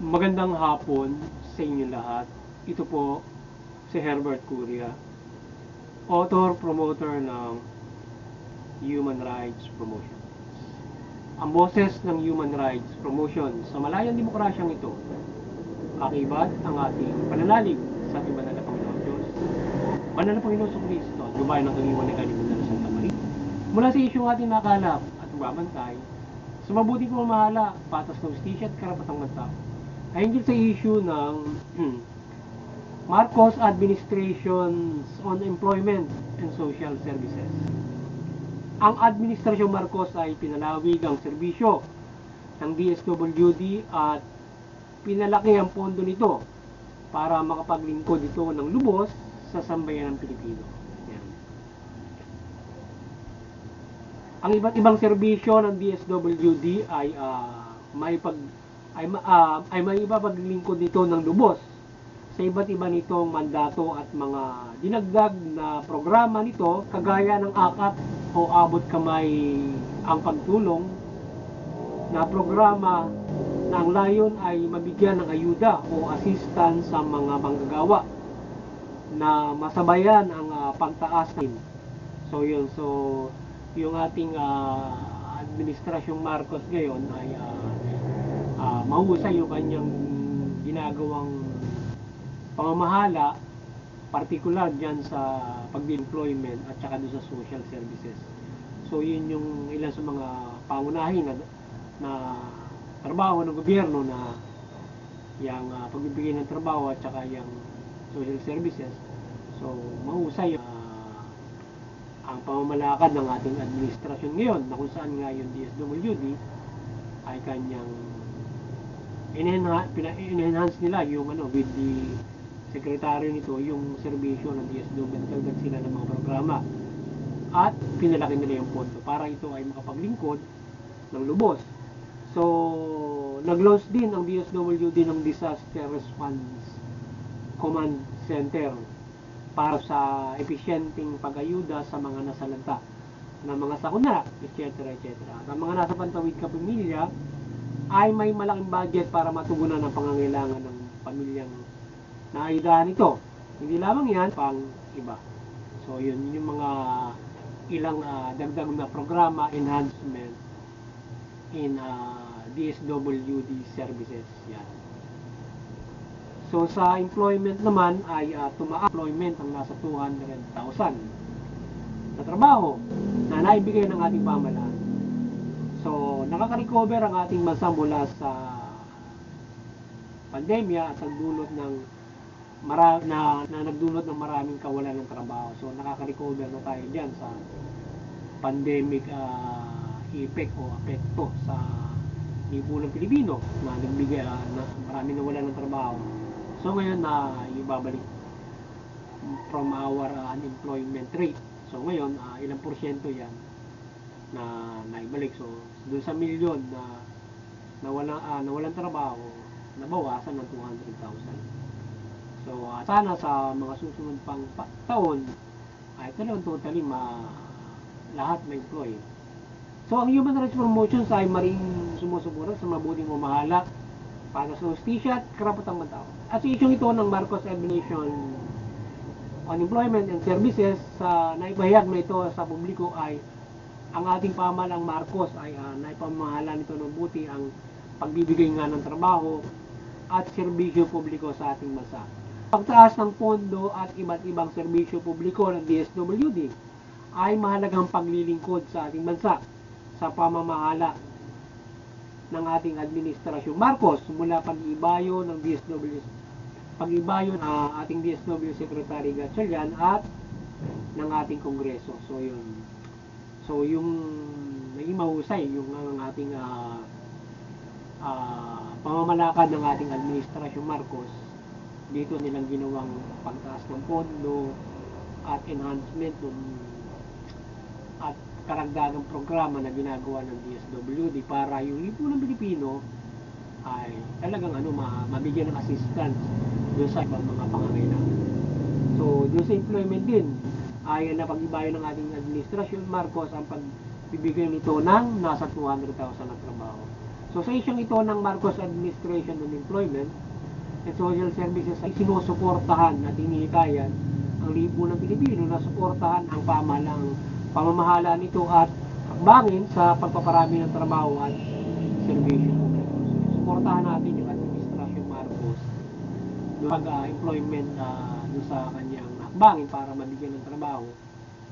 Magandang hapon sa inyo lahat. Ito po si Herbert Curia, author, promoter ng Human Rights Promotion. Ang boses ng Human Rights Promotion sa malayang demokrasyang ito, akibat ang ating pananalig sa ating banal na Panginoon Diyos. Banal na Panginoon sa Kristo, gubayan ng kagiwan ni Kalimutan na Santa Maria. Mula sa isyong ating nakalap at babantay, sa mabuting pamamahala, patas ng justisya at karapatang magtao, ay hinggil sa issue ng Marcos Administrations on Employment and Social Services. Ang Administrasyong Marcos ay pinalawig ang serbisyo ng DSWD at pinalaki ang pondo nito para makapaglingkod ito ng lubos sa sambayanang Pilipino. Yan. Ang iba't ibang serbisyo ng DSWD ay may ipapaglingkod nito ng lubos sa iba't iba nitong mandato at mga dinagdag na programa nito kagaya ng AKAP o abot kamay ang pagtulong na programa na ang layon ay mabigyan ng ayuda o assistance sa mga manggagawa na masabayan ang pagtaas ng so yung ating Administrasyong Marcos ngayon ay mahusay yung kanyang ginagawang pamamahala, particular dyan sa pag-employment at saka doon sa social services. So yun yung ilan sa mga pangunahin na trabaho ng gobyerno na yung pagbibigay ng trabaho at saka yung social services. So mahusay ang pamamalakad ng ating administrasyon ngayon na kung saan nga yung DSWD ay kanyang in-enhance nila yung with the sekretaryo nito yung serbisyo ng DSWD, nagdagdag sila ng mga programa at pinalaki nila yung pondo para ito ay makapaglingkod ng lubos. So nag-launch din ang DSWD ng Disaster Response Command Center para sa epesyenteng pag-ayuda sa mga nasalanta ng mga sakuna, etc. At ang mga nasa pantawid kapamilya ay may malaking budget para matugunan ang pangangailangan ng pamilyang naayudahan ito. Hindi lamang yan, pang iba. So yun yung mga ilang dagdag na programa, enhancement in DSWD services. Yan. So sa employment naman ay employment ang nasa 200,000 na trabaho na naibigay ng ating pamahalaan. So, nakaka-recover ang ating bansa mula sa pandemya at nagdulot ng nagdulot ng maraming kawalan ng trabaho. So, nakaka-recover na tayo diyan sa pandemic effect o apekto sa lipunang Pilipino na nagbigay na maraming nawalan ng trabaho. So, ngayon na ibabalik from our unemployment rate. So, ngayon ilang porsyento 'yan na naibalik. So doon sa milyon na nawalan trabaho, nabawasan ng 200,000. So sana sa mga susunod pang taon ay talagang totally lahat ma-employ. So ang Human Rights Promotions ay maring sumusuporta sa mabuting pamamahala para sa hustisya at karapatang matao. At sa isyong ito ng Marcos Administration on Employment and Services sa naipahayag na ito sa publiko ay ang ating pamahalang Marcos ay naipamahala nito ng buti ang pagbibigay nga ng trabaho at serbisyo publiko sa ating bansa. Pagtaas ng pondo at iba't ibang serbisyo publiko ng DSWD ay mahalagang paglilingkod sa ating bansa sa pamamahala ng ating Administrasyong Marcos mula pag-ibayo ng ating DSWD Secretary Gatchalian at ng ating Kongreso. So yung naging mahusay yung ating pamamalakad ng ating Administrasyong Marcos, dito nilang ginawang pagtaas ng pondo at enhancement at karagdagang programa na ginagawa ng DSWD para yung lipunang Pilipino ay talagang mabigyan ng assistance doon sa ibang mga pangangailangan. So doon sa employment din ay napag-ibayan ng ating Administrasyon Marcos ang pagbibigay nito ng nasa 200,000 na trabaho. So sa isyong ito ng Marcos Administration on Employment and Social Services ay sinusuportahan at hinihikayan ang libo ng Pilipino na suportahan ang pamamahala nito at hakbangin sa pagpaparami ng trabaho at serbisyo publiko. So, suportahan natin yung Administrasyon Marcos pag-employment doon sa kanyang hakbangin para mabigyan ng trabaho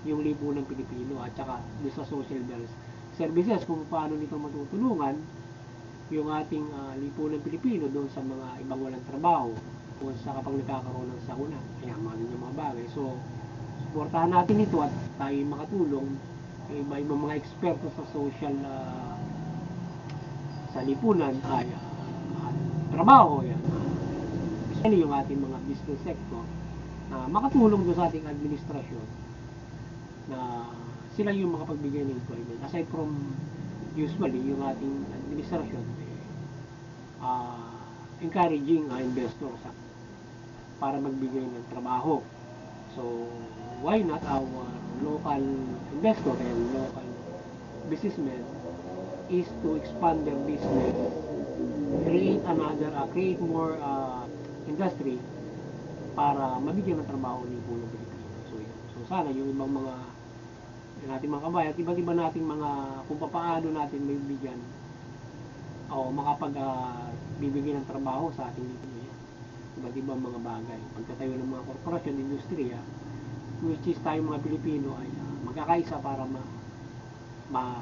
yung libo ng Pilipino at saka doon sa social services kung paano nito matutulungan yung ating lipunan Pilipino doon sa mga ibang walang trabaho o sa kapag nagkakaroon ng sakuna. Kaya mga bagay. So, suportahan natin ito at tayo makatulong yung iba-ibang mga eksperto sa social sa lipunan ay trabaho yan. Especially yung ating mga business sector na makatulong doon sa ating administrasyon na sila yung makapagbigay ng employment. Aside from usually yung ating administrasyon encouraging investors para magbigay ng trabaho. So why not our local investor and local businessmen is to expand their business, create more industry para mabigyan ng trabaho ng buong Pilipino. So sana yung ibang mga ating mga kabayan at iba't iba nating mga kung paano natin may bigyan o bibigyan ng trabaho sa ating lipunan. Iba't ibang mga bagay. Pagtatayo ng mga korporasyon, industriya, which is tayo mga Pilipino ay magkakaisa para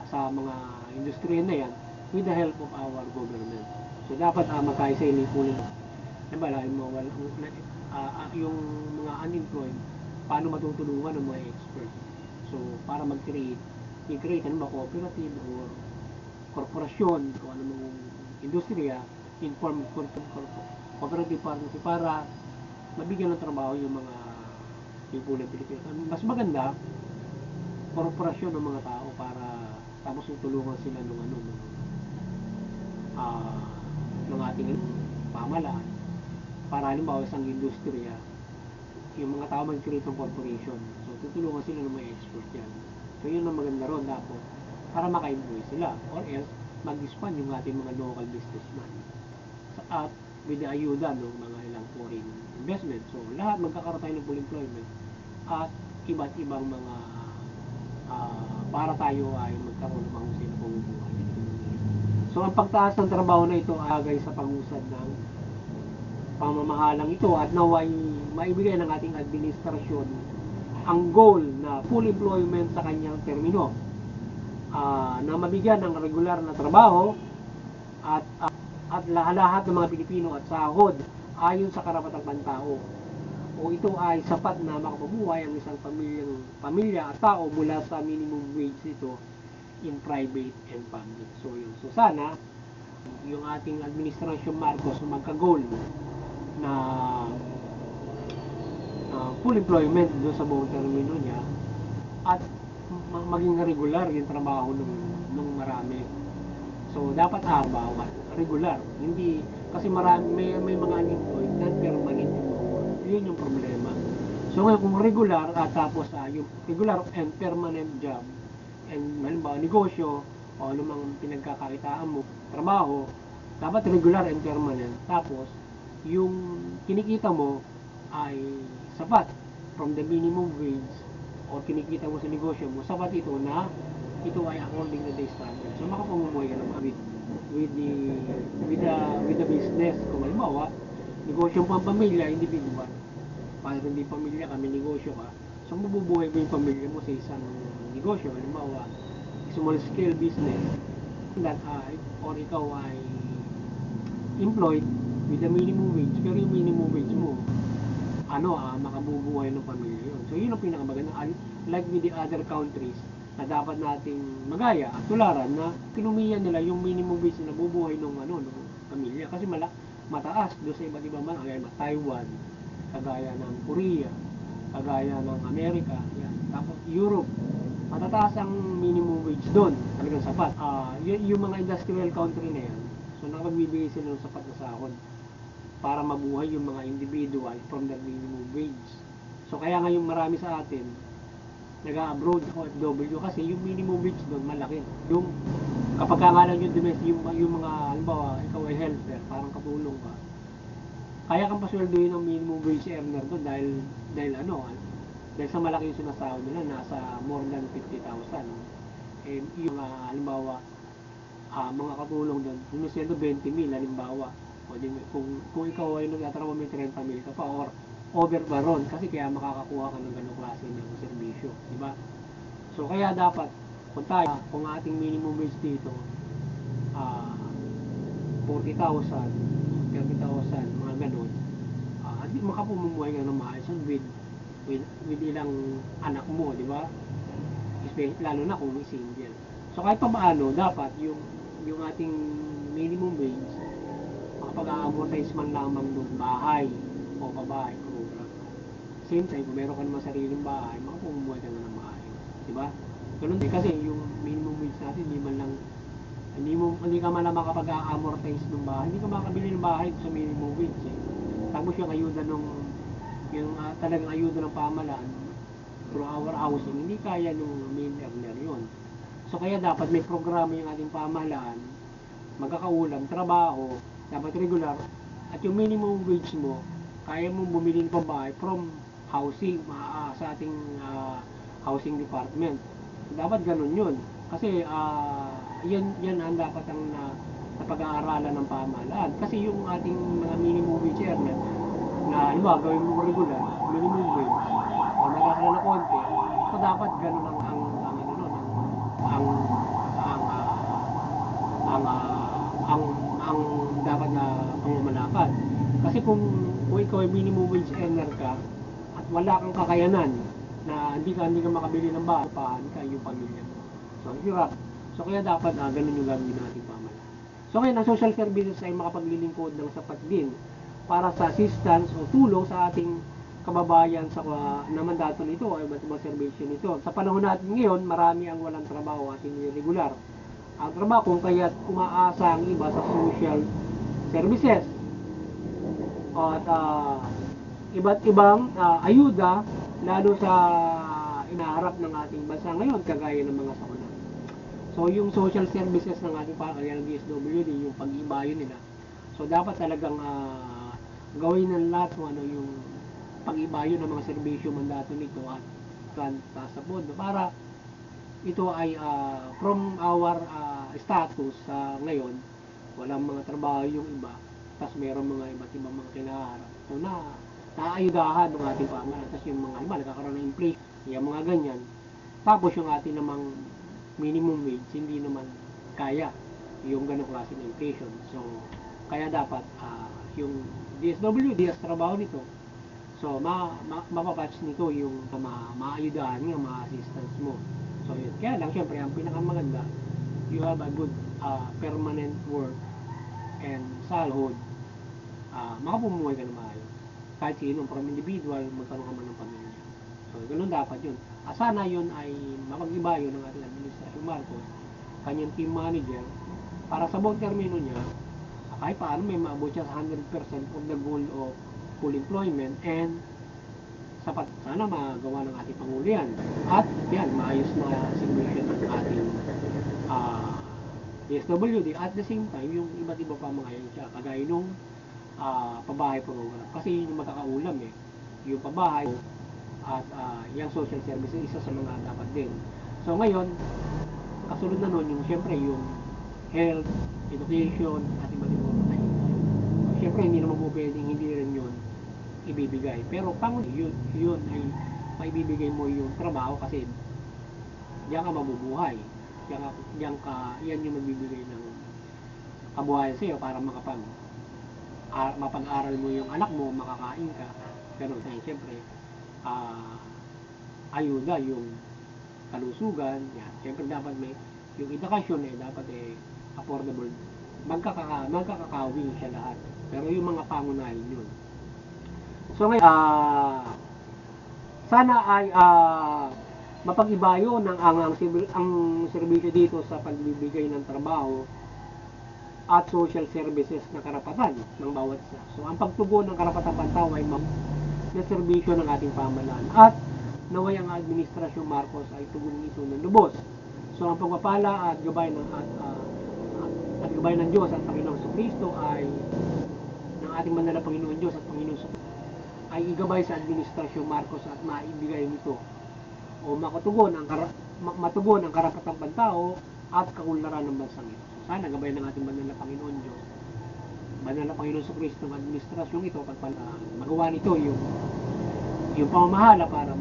sa mga industriya na yan with the help of our government. So dapat magkaisa yung lipunan. Diba, yung mga unemployed, paano matutulungan ng mga expert. So para i-create ano ba, cooperative or korporasyon o ano mga industriya in form of cooperative partnership para mabigyan ng trabaho yung mga lipunan Pilipino. Mas maganda korporasyon ng mga tao para tapos tutulungan sila ng ating pamahalaan para halimbawa isang industriya yung mga tao mag-create ng corporation, so tutulungan sila ng mga expert yan. So yun ang maganda ron dapat para maka-employ sila or else mag-expand yung ating mga local businessman at with the ayuda ng mga ilang foreign investment. So lahat magkakaroon tayo ng full employment at iba't ibang mga para tayo ay magkaroon ng mahusay na pamumuhay. So ang pagtaas ng trabaho na ito agay sa pag-usad ng pamamahalang ito at naway maibigay ng ating administrasyon ang goal na full employment sa kanyang termino, na mabigyan ng regular na trabaho at lahat ng mga Pilipino at sahod ayon sa karapatang pantao, o ito ay sapat na makapabuhay ang isang pamilya at tao mula sa minimum wage nito in private and public. So yun. So sana yung ating administrasyon Marcos magka-goal na full employment doon sa buong termino niya at maging regular yung trabaho ng marami. So dapat bawat regular, hindi kasi marami may mga unemployed na permanent yun yung problema. So ngayon kung regular at tapos yung regular and permanent job and halimbawa negosyo o anumang pinagkakakitaan mo, trabaho, dapat regular and permanent. Tapos yung kinikita mo ay sapat from the minimum wage o kinikita mo sa negosyo mo, sapat ito na ito ay according to the standard. So makapamumuhay ka naman with the business. Kung halimbawa, negosyo pang pamilya, individual. Para hindi pamilya ka, may negosyo ka. So mabubuhay mo yung pamilya mo sa isang negosyo. Halimbawa, small scale business that or ikaw ay employed with the minimum wage, pero yung minimum wage mo makabubuhay ng pamilya yun. So yun ang pinakamaganda, like with the other countries na dapat nating magaya at tularan na kinumiya nila yung minimum wage na bubuhay ng pamilya kasi mataas doon sa iba't ibang bansa, kagaya ng Taiwan, kagaya ng Korea, kagaya ng Amerika, yan. Tapos Europe, matataas ang minimum wage doon, talagang sapat. Yung mga industrial country na yan, so nakapagbibigay sila ng sapat na sahod para mabuhay yung mga individual from the minimum wage. So kaya ngayon marami sa atin nag-abroad o OFW kasi yung minimum wage doon malaki. Yung kapag nga lang yung mga, halimbawa, ikaw ay helper, parang katulong ka, kaya kang pasweldohin ng minimum wage earner doon dahil dahil sa malaki yung sinasahod nila, nasa more than 50,000. Eh, yung halimbawa, mga katulong doon, yung sweldo 20,000 halimbawa, o di, kung ikaw ay nagtatrabaho may 30,000 ka pa or over pa ron, kasi kaya makakakuha ka ng ganong klase ng serbisyo, di ba? So kaya dapat kung ating minimum wage dito 40,000, 30,000, mga ganon, hindi makapumumuhay ka ng maayos with ilang anak mo, di ba? Lalo na kung single. So kahit pa paano, dapat yung ating minimum wage makapag-amortize man lamang ng bahay o pabahay program. Same time, kung meron ka naman sariling bahay, makapumumuhay ka na ng maayos, di ba? Ganun din kasi yung minimum wage natin, hindi ka man lang makapag-amortize ng bahay, hindi ka makakabili ng bahay sa minimum wage eh. Tapos yung ayuda talagang ayuda ng pamahalaan through our housing, hindi kaya nung main earner yun. So kaya dapat may programa yung ating pamahalaan, magkakaulam, trabaho, dapat regular, at yung minimum wage mo, kaya mong bumili ng pambahay from housing, sa ating housing department. Dapat ganun yun. Kasi yan ang dapat ang napag-aaralan ng pamahalaan. Kasi yung ating mga minimum wage earner, na halimbawa gawin mo regular, minimum wage, o nagkakaroon na konti, so dapat ganun ang dapat na pamamalakad. Kasi kung ikaw ay minimum wage earner ka at wala kang kakayanan na hindi ka makabili ng bahay, paano ka yung pamilya mo. So hirap. So kaya dapat ganun yung gagawin natin pamahalaan. So ngayon ang social services ay makapaglilingkod ng sapat din para sa assistance o tulong sa ating kababayan sa na mandato nito o iba't ibang serbisyo nito. Sa panahon natin ngayon, marami ang walang trabaho at hindi regular ang trabaho, kung kaya't umaasa ang iba sa social services at iba't ibang ayuda, lalo sa inaharap ng ating bansa ngayon, kagaya ng mga sakuna. So yung social services ng ating pamilya ng DSWD, yung pag-ibayo nila, so dapat talagang gawin ng lahat kung ano yung pag-ibayo ng mga serbisyo mandato nito at sa pondo para ito ay from our status ngayon, walang mga trabaho yung iba, tapos meron mga iba't ibang mga kinaharap. So naayudahan ng ating pamahalaan, tapos yung mga nagkakaroon ng inflation, yung mga ganyan. Tapos yung ating namang minimum wage, hindi naman kaya yung ganong klase ng inflation. So kaya dapat yung DSWD as trabaho nito, so mapapatch nito yung maayudahan nga, ma-assistance mo. So yun. Kaya lang, syempre, ang pinakamaganda, you have a good permanent work and salary, makapumuhay ka na maayos. Kahit sino, from individual, magkaroon ka man ng pamilya. So, ganun dapat yun. Sana yun ay mapag-ibayo ng ating administrasyon Marcos, kanyang team manager, para sa buong termino niya, kahit paano may maabot siya sa 100% of the goal of full employment and sapat. Sana magawa ng ating Pangulo yan. At yan, maayos na simulation ng ating DSWD. At the same time, yung iba't iba pa mga yan siya, kagaya nung pabahay program. Kasi yun yung magkakaulam eh. Yung pabahay at yung social services, isa sa mga dapat din. So ngayon, kasunod na nun, yung syempre yung health, education, at iba't ibang mga. Syempre, hindi naman po pwedeng hindi rin yun ibibigay. Pero yun ay maibibigay mo yung trabaho kasi diyan ka mabubuhay. Yan yung magbibigay ng kabuhayan sa'yo para mapag-aral mo yung anak mo, makakain ka. Ganun. Kaya syempre, ayuda yung kalusugan. Yan. Syempre dapat yung edukasyon dapat affordable. Magkakakawin siya lahat. Pero yung mga pangunahin yun. So ngayon, sana ay mapag-ibayo ng ang serbisyo dito sa pagbibigay ng trabaho at social services na karapatan ng bawat isa. So ang pagtugon ng karapatang pantao ay na serbisyo ng ating pamahalaan at naway ang administrasyon Marcos ay tugunin ito ng lubos. So ang pagpapala at gabay ng at gabayan ng Diyos at Panginoong Kristo ay ng ating banal na Panginoon Diyos at Panginoong ay igabay sa Administrasyon Marcos at maibigay nito o matugon ang karapatang pantao at kaunlaran ng bansang ito. So sana gabay ng ating banal na Panginoon Diyos, banal na Panginoon Kristo ng administrasyong ito magawa nito yung pamamahala para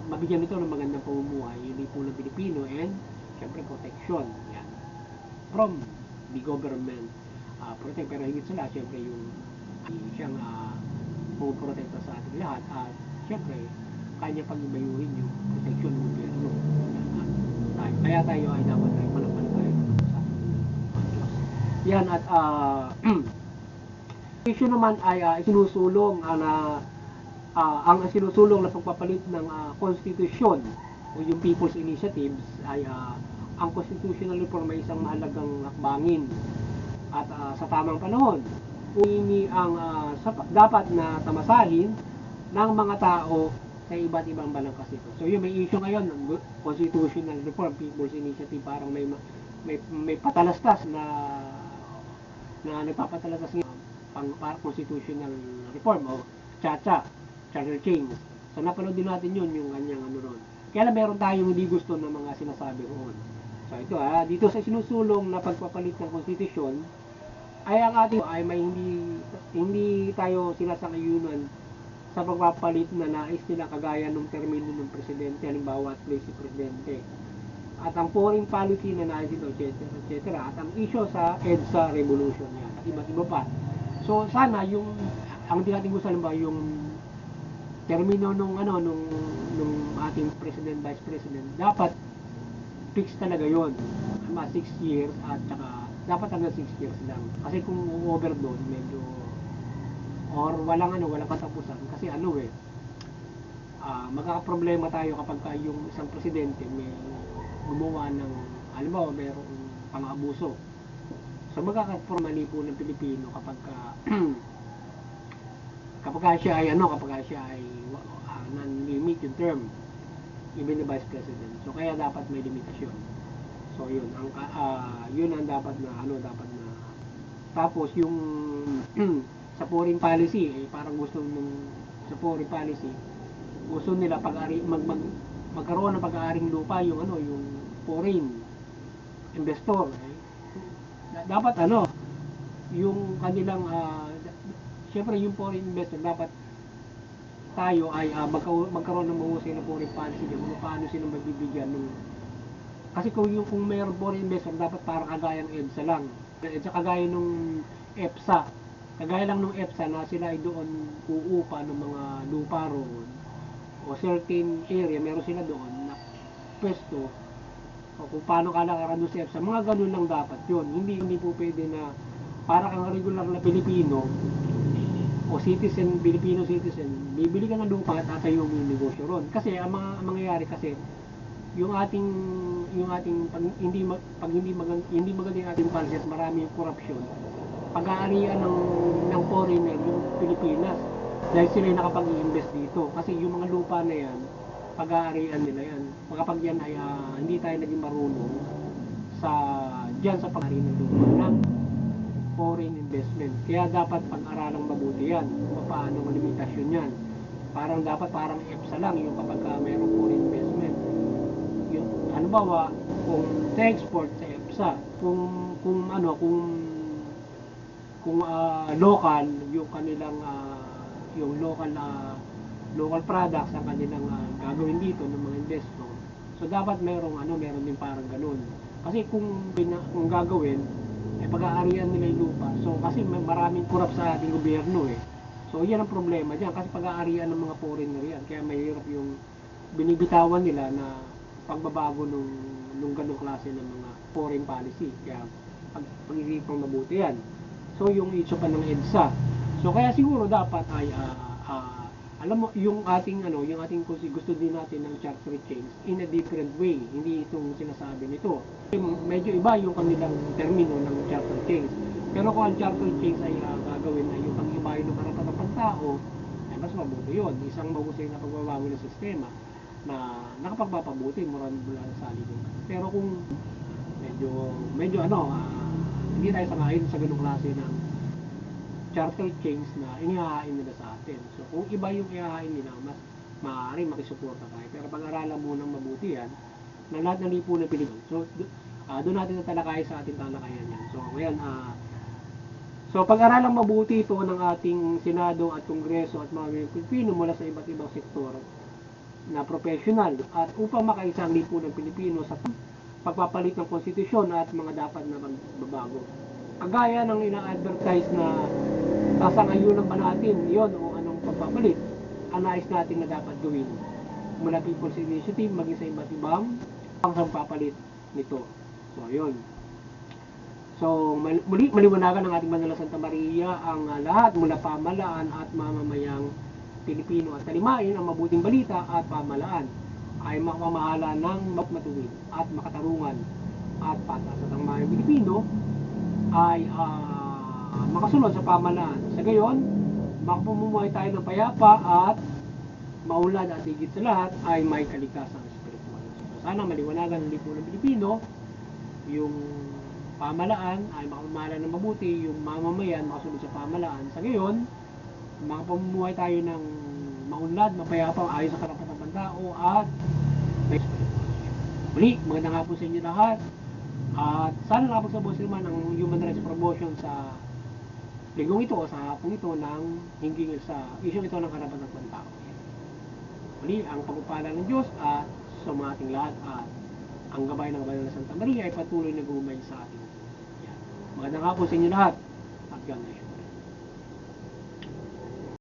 mabigyan nito ng magandang pamumuhay yung lipunan ng Pilipino and syempre protection yan from the government protect, pero higit sa lahat syempre yung siyang pumoprotekta sa ating lahat at syempre kanya pag-ibayuhin yung protection ng gobyerno. Kaya tayo ay dapat ay mananampalataya sa Diyos. Yan at issue naman ay isinusulong ang sinusulong na pagpapalit ng konstitusyon o yung People's Initiatives ay ang constitutional reform ay isang mahalagang hakbangin at sa tamang panahon. Ini ang dapat na tamasahin ng mga tao sa iba't ibang balangkas ito. So yung may issue ngayon, constitutional reform, People's Initiative, parang may patalastas na nagpapatalastas ng constitutional reform o charter change. So napanood din natin yun, yung kanyang ron. Kaya lang meron tayong hindi gusto ng mga sinasabi roon. So ito dito sa sinusulong na pagpapalit ng konstitusyon, ay ang ating ay may hindi tayo sinasang-ayunan sa pagpapalit na nais nila kagaya ng termino ng presidente, halimbawa at place si presidente. At ang foreign policy na nais ito, etc. At ang issue sa EDSA revolution yan, at iba't iba pa. So sana ang tinating gusto halimbawa yung termino nung ating president, vice president, dapat fix talaga yon. 6 years at saka dapat hanggang 6 years lang. Kasi kung over doon, medyo or walang katapusan kasi magkakaproblema tayo kapag yung isang presidente may gumawa ng halimbawa mayroong pang-abuso. So magkakaproblema po ng Pilipino kapag siya ay non-limit yung term even the vice president. So kaya dapat may limitasyon. So yun ang dapat na tapos yung sa foreign policy parang sa foreign policy gusto nila magkaroon ng pag-aaring lupa yung foreign investor dapat yung kanilang syempre yung foreign investor dapat tayo ay magkaroon ng mahusay na foreign policy kung paano silang magbibigyan kasi kung mayroong foreign investor dapat parang kagayang EDSA lang kagaya nung EPSA kagaya lang nung EPSA na sila ay doon uupa ng mga lupa roon o certain area meron sila doon na pwesto o kung paano kalakaran doon sa EPSA mga ganun lang dapat yun hindi po pwede na para kang regular na Pilipino o Filipino citizen bibili ka ng lupa at tatayo mo yung negosyo roon kasi ang mangyayari kasi yung ating pag hindi magandang ating policy at marami yung corruption pag-aarian ng foreigner yung Pilipinas dahil sila yung nakapag-i-invest dito kasi yung mga lupa na yan pag-aarian nila yan kapag yan ay hindi tayo naging marunong dyan sa pag-aari ng lupa ng foreign investment kaya dapat pag-aralang mabuti yan paano ang limitasyon yan parang EPSA lang yung kapag mayroong foreign investment yung halimbawa kung sa export sa EPSA kung local yung kanilang yung local products ang kanilang gagawin dito ng mga investor so dapat meron din parang ganun kasi kung gagawin ay pag-aarian nila yung lupa so kasi maraming kurap sa ating gobyerno so yan ang problema dyan kasi pag-aarian ng mga foreigner yan kaya mahirap yung binibitawan nila na pagbabago nung ganung klase ng mga foreign policy kaya pag-iipang mabuti yan so yung issue pa ng EDSA so kaya siguro dapat ay alam mo yung ating gusto din natin ng charter change in a different way hindi itong sinasabi nito medyo iba yung kanilang termino ng charter change pero kung ang charter change ay gagawin ay yung pag-ibahin ng karapatan ng tao ay mas mabuti yun isang mahusay na pagbabago ng sistema na nakapagpapabuti mula sa lipunan pero kung medyo Hindi tayo sangayon sa ganung klase ng charter chains na inihahain nila sa atin. So kung iba yung ihahain nila, mas maaari makisuporta tayo. Pero pag-aralan mo ng mabuti yan, na lahat ng lipunan Pilipinas. So doon natin natalakay sa ating talakayan yan. So ngayon, so pag-aralang mabuti ito ng ating Senado at Kongreso at mga Pilipino mula sa iba't ibang sektor na professional at upang makaisa ang lipunan Pilipino sa pagpapalit ng konstitusyon at mga dapat na magbabago. Kagaya ng ina-advertise na sasangayunan pa natin yon o anong pagpapalit, ang nais natin na dapat gawin mula People's Initiative maging sa iba't ibang pagpapalit nito. So yun. So muli maliwanagan ng ating Banal na Santa Maria ang lahat mula pamalaan at mamamayang Pilipino at talimain ang mabuting balita at pamalaan ay makamahala ng matuwid at makatarungan at patas at ang mga Pilipino ay makasunod sa pamalaan. Sa gayon, makapamumuhay tayo ng payapa at maunlad at higit sa lahat ay may kaligtasang espiritual. So, sana maliwanagan ng lipunan Pilipino, yung pamalaan ay makamahala ng mabuti, yung mamamayan makasunod sa pamalaan. Sa gayon, makapamumuhay tayo ng maunlad, mapayapa, ayon sa karapatan ng tao at may spiritual. Muli, magandang hapon sa inyo lahat. At sana nakapagsabuhay naman ang human rights promotion sa linggong ito o sa hapong ito ng hinggil sa isyong ito ng karapatan ng tao. Muli, ang pagpapala ng Diyos at sa mga ating lahat at ang gabay ng Banal na Santa Maria ay patuloy na gumay sa ating. Magandang hapon sa inyo lahat at God bless.